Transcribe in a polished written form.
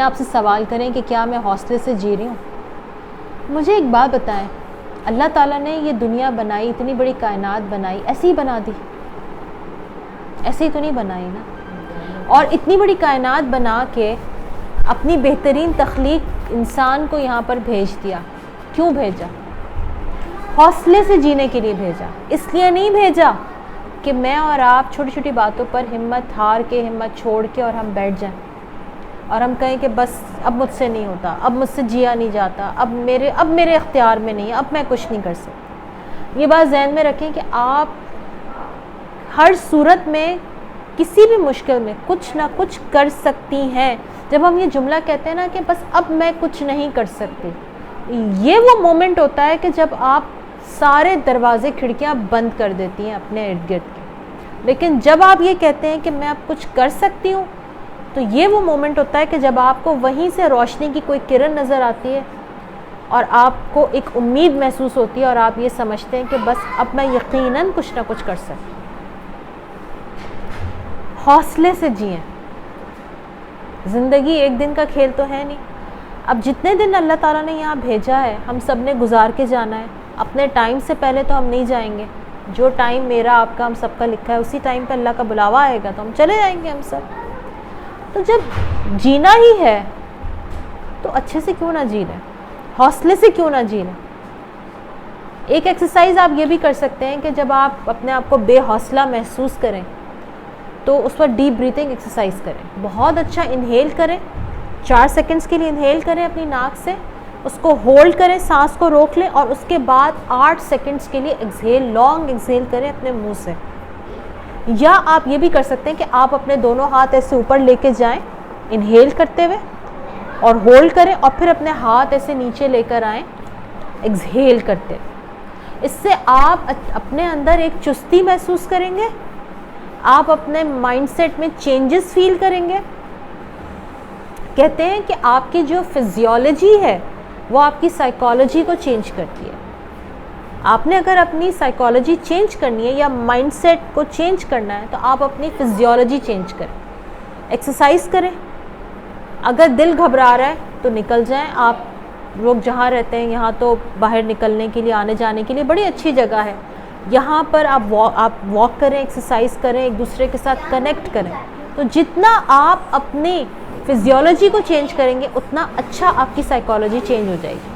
आपसे सवाल करें कि क्या मैं हौसले से जी रही हूँ। मुझे एक बात बताएं, अल्लाह ताला ने ये दुनिया बनाई, इतनी बड़ी कायनात बनाई, ऐसे ही बना दी? ऐसे ही तो नहीं बनाई ना। और इतनी बड़ी कायनात बना के अपनी बेहतरीन तख्लीक इंसान को यहाँ पर भेज दिया। क्यों भेजा? हौसले से जीने के लिए भेजा। इसलिए नहीं भेजा कि मैं और आप छोटी छोटी बातों पर हिम्मत हार के, हिम्मत छोड़ के और हम बैठ जाएं और हम कहें कि बस अब मुझसे नहीं होता, अब मुझसे जिया नहीं जाता, अब मेरे इख्तियार में नहीं है, अब मैं कुछ नहीं कर सकती। ये बात ज़हन में रखें कि आप हर सूरत में, किसी भी मुश्किल में कुछ ना कुछ कर सकती हैं। जब हम ये जुमला कहते हैं ना कि बस अब मैं कुछ नहीं कर सकती, ये वो मोमेंट होता है कि जब आप सारे दरवाजे खिड़कियां बंद कर देती हैं अपने इर्द गिर्द के। लेकिन जब आप ये कहते हैं कि मैं अब कुछ कर सकती हूँ, तो ये वो मोमेंट होता है कि जब आपको वहीं से रोशनी की कोई किरण नज़र आती है और आपको एक उम्मीद महसूस होती है और आप ये समझते हैं कि बस अब मैं यकीनन कुछ ना कुछ कर सकती। हौसले से जिएं। ज़िंदगी एक दिन का खेल तो है नहीं। अब जितने दिन अल्लाह ताला ने यहाँ भेजा है, हम सब ने गुजार के जाना है। अपने टाइम से पहले तो हम नहीं जाएंगे। जो टाइम मेरा आपका हम सबका लिखा है, उसी टाइम पे अल्लाह का बुलावा आएगा तो हम चले जाएंगे हम सब। तो जब जीना ही है तो अच्छे से क्यों ना जी लें, हौसले से क्यों ना जी लें। एक एक्सरसाइज आप ये भी कर सकते हैं कि जब आप अपने आप को बेहौसला महसूस करें तो उस पर डीप ब्रीथिंग एक्सरसाइज करें। बहुत अच्छा इनहेल करें, 4 सेकंड्स के लिए इनहेल करें अपनी नाक से, उसको होल्ड करें, सांस को रोक लें और उसके बाद 8 सेकंड्स के लिए एक्सहेल, लॉन्ग एक्सहेल करें अपने मुंह से। या आप ये भी कर सकते हैं कि आप अपने दोनों हाथ ऐसे ऊपर लेके जाएं इनहेल करते हुए और होल्ड करें और फिर अपने हाथ ऐसे नीचे लेकर आएं एक्सहेल करते हुए। इससे आप अपने अंदर एक चुस्ती महसूस करेंगे, आप अपने माइंडसेट में चेंजेस फील करेंगे। कहते हैं कि आपकी जो फिजियोलॉजी है वो आपकी साइकोलॉजी को चेंज करती है। आपने अगर अपनी साइकोलॉजी चेंज करनी है या माइंडसेट को चेंज करना है तो आप अपनी फिजियोलॉजी चेंज करें, एक्सरसाइज करें। अगर दिल घबरा रहा है तो निकल जाएं। आप लोग जहाँ रहते हैं यहाँ तो बाहर निकलने के लिए, आने जाने के लिए बड़ी अच्छी जगह है। यहाँ पर आप वॉक करें, एक्सरसाइज करें, एक दूसरे के साथ कनेक्ट करें। तो जितना आप अपनी फिजियोलॉजी को चेंज करेंगे उतना अच्छा आपकी साइकोलॉजी चेंज हो जाएगी।